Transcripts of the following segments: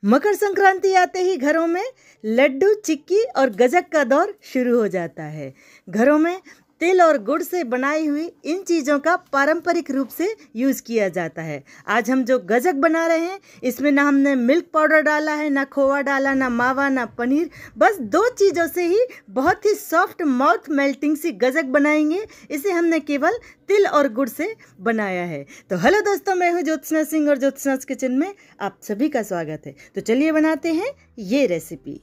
मकर संक्रांति आते ही घरों में लड्डू, चिक्की और गजक का दौर शुरू हो जाता है। घरों में तिल और गुड़ से बनाई हुई इन चीज़ों का पारंपरिक रूप से यूज़ किया जाता है। आज हम जो गजक बना रहे हैं इसमें ना हमने मिल्क पाउडर डाला है, ना खोवा डाला, ना मावा, ना पनीर, बस दो चीज़ों से ही बहुत ही सॉफ्ट माउथ मेल्टिंग सी गजक बनाएंगे। इसे हमने केवल तिल और गुड़ से बनाया है। तो हेलो दोस्तों, मैं हूँ ज्योत्सना सिंह और ज्योत्सना's किचन में आप सभी का स्वागत है। तो चलिए बनाते हैं ये रेसिपी।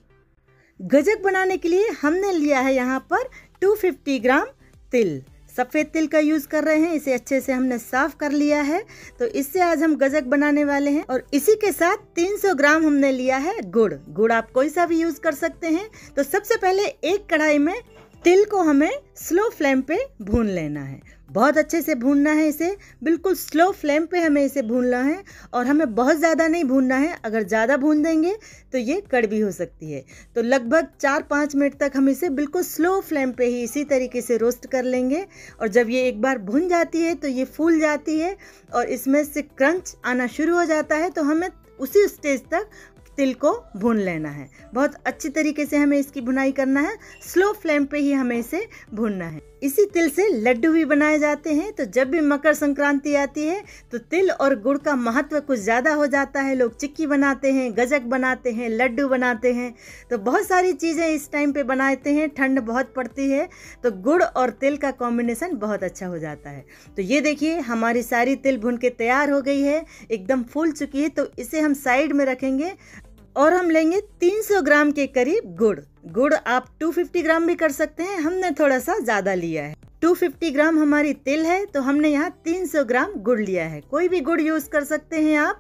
गजक बनाने के लिए हमने लिया है यहाँ पर 250 ग्राम तिल। सफ़ेद तिल का यूज़ कर रहे हैं। इसे अच्छे से हमने साफ कर लिया है। तो इससे आज हम गजक बनाने वाले हैं। और इसी के साथ 300 ग्राम हमने लिया है गुड़। गुड़ आप कोई सा भी यूज़ कर सकते हैं। तो सबसे पहले एक कढ़ाई में तिल को हमें स्लो फ्लेम पे भून लेना है। बहुत अच्छे से भूनना है इसे, बिल्कुल स्लो फ्लेम पे हमें इसे भूनना है। और हमें बहुत ज़्यादा नहीं भूनना है, अगर ज़्यादा भून देंगे तो ये कड़वी हो सकती है। तो लगभग 4-5 मिनट तक हम इसे बिल्कुल स्लो फ्लेम पे ही इसी तरीके से रोस्ट कर लेंगे। और जब ये एक बार भुन जाती है तो ये फूल जाती है और इसमें से क्रंच आना शुरू हो जाता है। तो हमें उसी स्टेज तक तिल को भून लेना है। बहुत अच्छी तरीके से हमें इसकी भुनाई करना है। स्लो फ्लेम पे ही हमें इसे भूनना है। इसी तिल से लड्डू भी बनाए जाते हैं। तो जब भी मकर संक्रांति आती है तो तिल और गुड़ का महत्व कुछ ज़्यादा हो जाता है। लोग चिक्की बनाते हैं, गजक बनाते हैं, लड्डू बनाते हैं। तो बहुत सारी चीज़ें इस टाइम पे बनाते हैं। ठंड बहुत पड़ती है तो गुड़ और तिल का कॉम्बिनेशन बहुत अच्छा हो जाता है। तो ये देखिए हमारी सारी तिल भुन के तैयार हो गई है, एकदम फूल चुकी है। तो इसे हम साइड में रखेंगे और हम लेंगे 300 ग्राम के करीब गुड़। गुड़ आप 250 ग्राम भी कर सकते हैं, हमने थोड़ा सा ज़्यादा लिया है। 250 ग्राम हमारी तिल है तो हमने यहाँ 300 ग्राम गुड़ लिया है। कोई भी गुड़ यूज़ कर सकते हैं आप।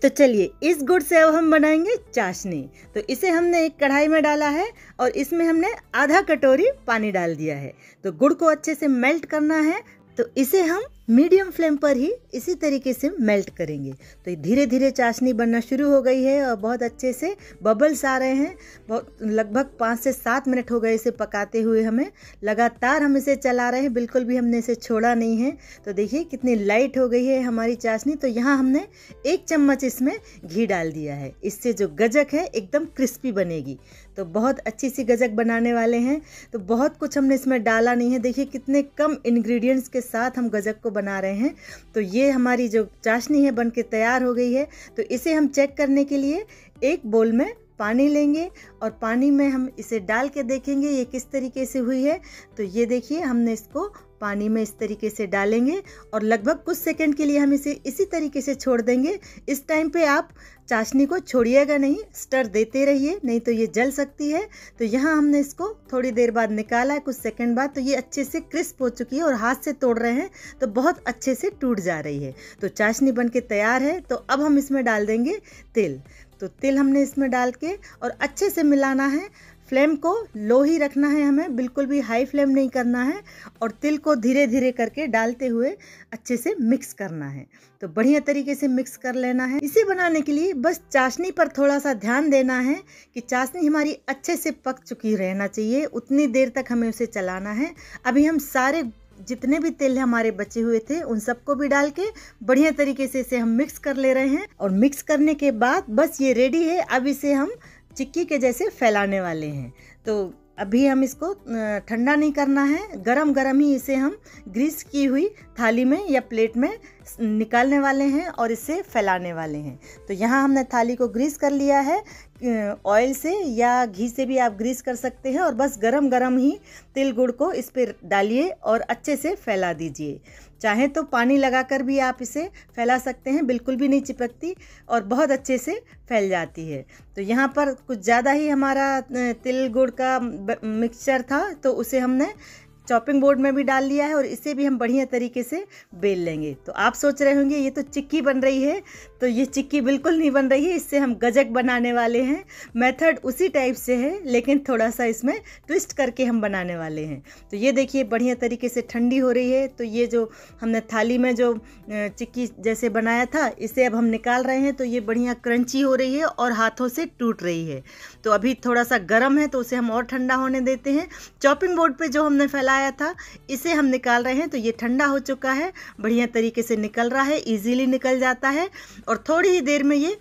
तो चलिए इस गुड़ से अब हम बनाएंगे चाशनी। तो इसे हमने एक कढ़ाई में डाला है और इसमें हमने आधा कटोरी पानी डाल दिया है। तो गुड़ को अच्छे से मेल्ट करना है। तो इसे हम मीडियम फ्लेम पर ही इसी तरीके से मेल्ट करेंगे। तो धीरे धीरे चाशनी बनना शुरू हो गई है और बहुत अच्छे से बबल्स आ रहे हैं। बहुत लगभग 5 से 7 मिनट हो गए इसे पकाते हुए। हमें लगातार हम इसे चला रहे हैं, बिल्कुल भी हमने इसे छोड़ा नहीं है। तो देखिए कितनी लाइट हो गई है हमारी चाशनी। तो यहाँ हमने 1 चम्मच इसमें घी डाल दिया है। इससे जो गजक है एकदम क्रिस्पी बनेगी। तो बहुत अच्छी सी गजक बनाने वाले हैं। तो बहुत कुछ हमने इसमें डाला नहीं है। देखिए कितने कम इंग्रेडिएंट्स के साथ हम गजक को बना रहे हैं। तो ये हमारी जो चाशनी है बनके तैयार हो गई है। तो इसे हम चेक करने के लिए एक बोल में पानी लेंगे और पानी में हम इसे डाल के देखेंगे ये किस तरीके से हुई है। तो ये देखिए हमने इसको पानी में इस तरीके से डालेंगे और लगभग कुछ सेकंड के लिए हम इसे इसी तरीके से छोड़ देंगे। इस टाइम पे आप चाशनी को छोड़िएगा नहीं, स्टर देते रहिए, नहीं तो ये जल सकती है। तो यहाँ हमने इसको थोड़ी देर बाद निकाला है, कुछ सेकंड बाद। तो ये अच्छे से क्रिस्प हो चुकी है और हाथ से तोड़ रहे हैं तो बहुत अच्छे से टूट जा रही है। तो चाशनी बन के तैयार है। तो अब हम इसमें डाल देंगे तिल। तो तिल हमने इसमें डाल के और अच्छे से मिलाना है। फ्लेम को लो ही रखना है हमें, बिल्कुल भी हाई फ्लेम नहीं करना है। और तिल को धीरे धीरे करके डालते हुए अच्छे से मिक्स करना है। तो बढ़िया तरीके से मिक्स कर लेना है। इसे बनाने के लिए बस चाशनी पर थोड़ा सा ध्यान देना है कि चाशनी हमारी अच्छे से पक चुकी रहना चाहिए। उतनी देर तक हमें उसे चलाना है। अभी हम सारे जितने भी तिल हमारे बचे हुए थे उन सबको भी डाल के बढ़िया तरीके से इसे हम मिक्स कर ले रहे हैं। और मिक्स करने के बाद बस ये रेडी है। अब इसे हम चिक्की के जैसे फैलाने वाले हैं। तो अभी हम इसको ठंडा नहीं करना है, गरम गरम ही इसे हम ग्रीस की हुई थाली में या प्लेट में निकालने वाले हैं और इसे फैलाने वाले हैं। तो यहाँ हमने थाली को ग्रीस कर लिया है। ऑयल से या घी से भी आप ग्रीस कर सकते हैं। और बस गरम गरम ही तिल गुड़ को इस पर डालिए और अच्छे से फैला दीजिए। चाहे तो पानी लगाकर भी आप इसे फैला सकते हैं, बिल्कुल भी नहीं चिपकती और बहुत अच्छे से फैल जाती है। तो यहाँ पर कुछ ज़्यादा ही हमारा तिल गुड़ का मिक्सचर था तो उसे हमने चॉपिंग बोर्ड में भी डाल लिया है और इसे भी हम बढ़िया तरीके से बेल लेंगे। तो आप सोच रहे होंगे ये तो चिक्की बन रही है। तो ये चिक्की बिल्कुल नहीं बन रही है, इससे हम गजक बनाने वाले हैं। मेथड उसी टाइप से है लेकिन थोड़ा सा इसमें ट्विस्ट करके हम बनाने वाले हैं। तो ये देखिए बढ़िया तरीके से ठंडी हो रही है। तो ये जो हमने थाली में जो चिक्की जैसे बनाया था इसे अब हम निकाल रहे हैं। तो ये बढ़िया क्रंची हो रही है और हाथों से टूट रही है। तो अभी थोड़ा सा गर्म है तो उसे हम और ठंडा होने देते हैं। चॉपिंग बोर्ड पे जो हमने फैलाया था इसे हम निकाल रहे हैं। तो ये ठंडा हो चुका है, बढ़िया तरीके से निकल रहा है, इजीली निकल जाता है और थोड़ी ही देर में ये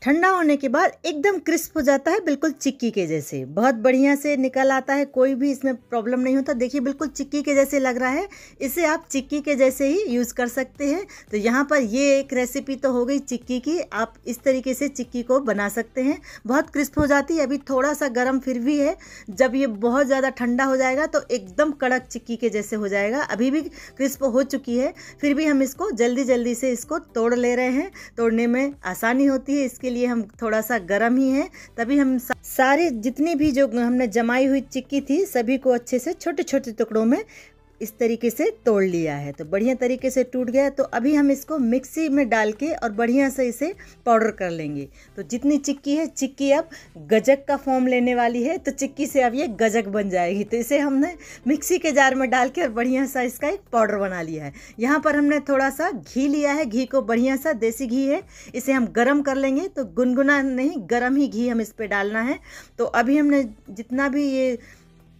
ठंडा होने के बाद एकदम क्रिस्प हो जाता है, बिल्कुल चिक्की के जैसे, बहुत बढ़िया से निकल आता है, कोई भी इसमें प्रॉब्लम नहीं होता। देखिए बिल्कुल चिक्की के जैसे लग रहा है, इसे आप चिक्की के जैसे ही यूज़ कर सकते हैं। तो यहाँ पर ये एक रेसिपी तो हो गई चिक्की की, आप इस तरीके से चिक्की को बना सकते हैं। बहुत क्रिस्प हो जाती है, अभी थोड़ा सा गर्म फिर भी है, जब ये बहुत ज़्यादा ठंडा हो जाएगा तो एकदम कड़क चिक्की के जैसे हो जाएगा। अभी भी क्रिस्प हो चुकी है, फिर भी हम इसको जल्दी जल्दी से इसको तोड़ ले रहे हैं। तोड़ने में आसानी होती है, इसके लिए हम थोड़ा सा गर्म ही है, तभी हम सारे जितनी भी जो हमने जमाई हुई चिक्की थी सभी को अच्छे से छोटे छोटे टुकड़ों में इस तरीके से तोड़ लिया है। तो बढ़िया तरीके से टूट गया। तो अभी हम इसको मिक्सी में डाल के और बढ़िया से इसे पाउडर कर लेंगे। तो जितनी चिक्की है, चिक्की अब गजक का फॉर्म लेने वाली है, तो चिक्की से अब ये गजक बन जाएगी। तो इसे हमने मिक्सी के जार में डाल के और बढ़िया सा इसका एक पाउडर बना लिया है। यहाँ पर हमने थोड़ा सा घी लिया है, घी को बढ़िया सा, देसी घी है, इसे हम गर्म कर लेंगे। तो गुनगुना नहीं, गर्म ही घी हम इस पर डालना है। तो अभी हमने जितना भी ये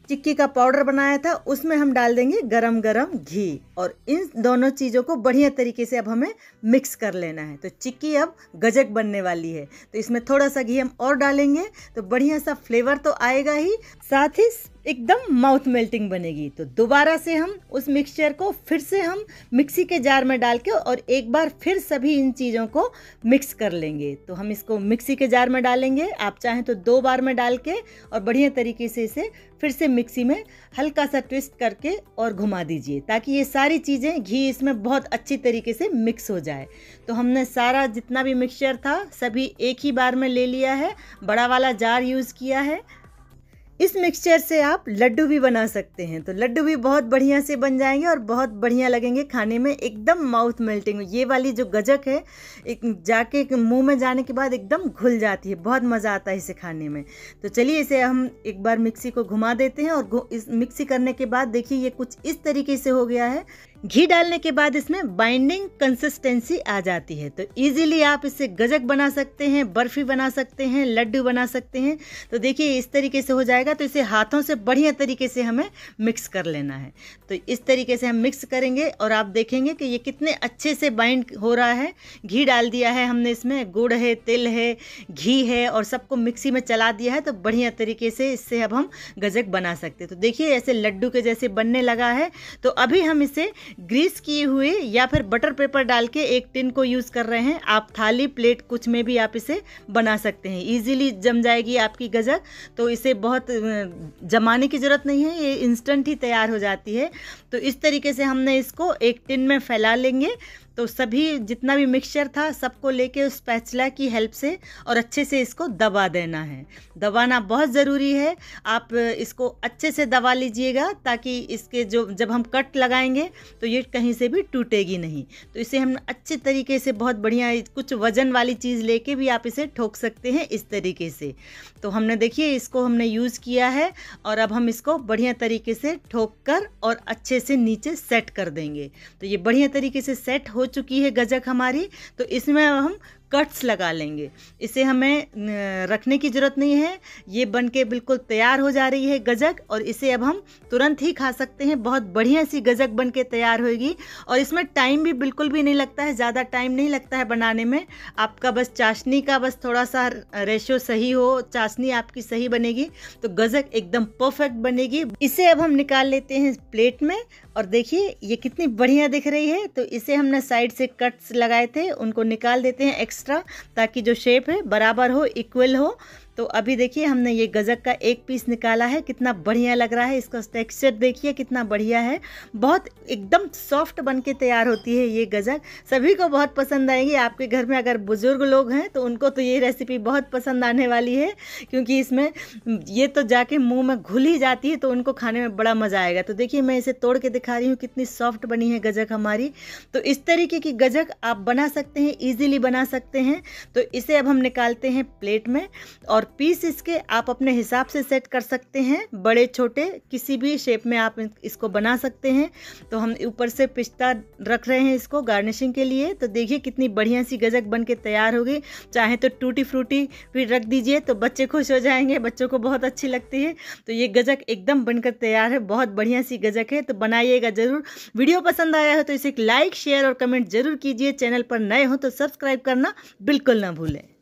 चिक्की का पाउडर बनाया था उसमें हम डाल देंगे गरम गरम घी, और इन दोनों चीज़ों को बढ़िया तरीके से अब हमें मिक्स कर लेना है। तो चिक्की अब गजक बनने वाली है, तो इसमें थोड़ा सा घी हम और डालेंगे तो बढ़िया सा फ्लेवर तो आएगा ही, साथ ही एकदम माउथ मेल्टिंग बनेगी। तो दोबारा से हम उस मिक्सचर को फिर से हम मिक्सी के जार में डाल के और एक बार फिर सभी इन चीज़ों को मिक्स कर लेंगे। तो हम इसको मिक्सी के जार में डालेंगे, आप चाहें तो 2 बार में डाल के और बढ़िया तरीके से इसे फिर से मिक्सी में हल्का सा ट्विस्ट करके और घुमा दीजिए, ताकि ये सारी चीज़ें, घी इसमें बहुत अच्छी तरीके से मिक्स हो जाए। तो हमने सारा जितना भी मिक्सचर था सभी एक ही बार में ले लिया है, बड़ा वाला जार यूज़ किया है। इस मिक्सचर से आप लड्डू भी बना सकते हैं, तो लड्डू भी बहुत बढ़िया से बन जाएंगे और बहुत बढ़िया लगेंगे खाने में, एकदम माउथ मेल्टिंग। ये वाली जो गजक है एक जाके मुंह में जाने के बाद एकदम घुल जाती है, बहुत मज़ा आता है इसे खाने में। तो चलिए इसे हम एक बार मिक्सी को घुमा देते हैं, और इस मिक्सी करने के बाद देखिए ये कुछ इस तरीके से हो गया है। घी डालने के बाद इसमें बाइंडिंग कंसिस्टेंसी आ जाती है। तो इजीली आप इससे गजक बना सकते हैं, बर्फ़ी बना सकते हैं, लड्डू बना सकते हैं। तो देखिए इस तरीके से हो जाएगा। तो इसे हाथों से बढ़िया तरीके से हमें मिक्स कर लेना है। तो इस तरीके से हम मिक्स करेंगे और आप देखेंगे कि ये कितने अच्छे से बाइंड हो रहा है। घी डाल दिया है हमने, इसमें गुड़ है, तिल है, घी है, और सबको मिक्सी में चला दिया है। तो बढ़िया तरीके से इससे अब हम गजक बना सकते हैं। तो देखिए ऐसे लड्डू के जैसे बनने लगा है। तो अभी हम इसे ग्रीस किए हुए या फिर बटर पेपर डाल के एक टिन को यूज़ कर रहे हैं। आप थाली, प्लेट, कुछ में भी आप इसे बना सकते हैं, इजीली जम जाएगी आपकी गजक। तो इसे बहुत जमाने की ज़रूरत नहीं है, ये इंस्टेंट ही तैयार हो जाती है। तो इस तरीके से हमने इसको एक टिन में फैला लेंगे। तो सभी जितना भी मिक्सचर था सबको लेके उस स्पैचुला की हेल्प से और अच्छे से इसको दबा देना है। दबाना बहुत ज़रूरी है, आप इसको अच्छे से दबा लीजिएगा, ताकि इसके जो जब हम कट लगाएंगे तो ये कहीं से भी टूटेगी नहीं। तो इसे हम अच्छे तरीके से बहुत बढ़िया, कुछ वज़न वाली चीज़ लेके भी आप इसे ठोक सकते हैं इस तरीके से। तो हमने देखिए इसको हमने यूज़ किया है, और अब हम इसको बढ़िया तरीके से ठोक कर और अच्छे से नीचे सेट कर देंगे। तो ये बढ़िया तरीके से सेट हो चुकी है गजक हमारी। तो इसमें हम कट्स लगा लेंगे, इसे हमें रखने की ज़रूरत नहीं है। ये बनके बिल्कुल तैयार हो जा रही है गजक, और इसे अब हम तुरंत ही खा सकते हैं। बहुत बढ़िया सी गजक बनके तैयार होगी, और इसमें टाइम भी बिल्कुल भी नहीं लगता है, ज़्यादा टाइम नहीं लगता है बनाने में। आपका बस चाशनी का बस थोड़ा सा रेशो सही हो, चाशनी आपकी सही बनेगी तो गजक एकदम परफेक्ट बनेगी। इसे अब हम निकाल लेते हैं प्लेट में, और देखिए ये कितनी बढ़िया दिख रही है। तो इसे हमने साइड से कट्स लगाए थे, उनको निकाल देते हैं एक्स्ट्रा, ताकि जो शेप है बराबर हो, इक्वल हो। तो अभी देखिए हमने ये गजक का एक पीस निकाला है, कितना बढ़िया लग रहा है। इसका टेक्सचर देखिए कितना बढ़िया है, बहुत एकदम सॉफ्ट बन के तैयार होती है ये गजक। सभी को बहुत पसंद आएगी। आपके घर में अगर बुजुर्ग लोग हैं तो उनको तो ये रेसिपी बहुत पसंद आने वाली है, क्योंकि इसमें ये तो जाके मुंह में घुल ही जाती है, तो उनको खाने में बड़ा मज़ा आएगा। तो देखिए मैं इसे तोड़ के दिखा रही हूँ, कितनी सॉफ्ट बनी है गजक हमारी। तो इस तरीके की गजक आप बना सकते हैं, ईजिली बना सकते हैं। तो इसे अब हम निकालते हैं प्लेट में, और पीस इसके आप अपने हिसाब से सेट कर सकते हैं, बड़े छोटे किसी भी शेप में आप इसको बना सकते हैं। तो हम ऊपर से पिस्ता रख रहे हैं इसको गार्निशिंग के लिए। तो देखिए कितनी बढ़िया सी गजक बन के तैयार होगी। चाहे तो टूटी फ्रूटी भी रख दीजिए तो बच्चे खुश हो जाएंगे, बच्चों को बहुत अच्छी लगती है। तो ये गजक एकदम बनकर तैयार है, बहुत बढ़िया सी गजक है। तो बनाइएगा ज़रूर। वीडियो पसंद आया हो तो इसे लाइक, शेयर और कमेंट जरूर कीजिए। चैनल पर नए हो तो सब्सक्राइब करना बिल्कुल ना भूलें।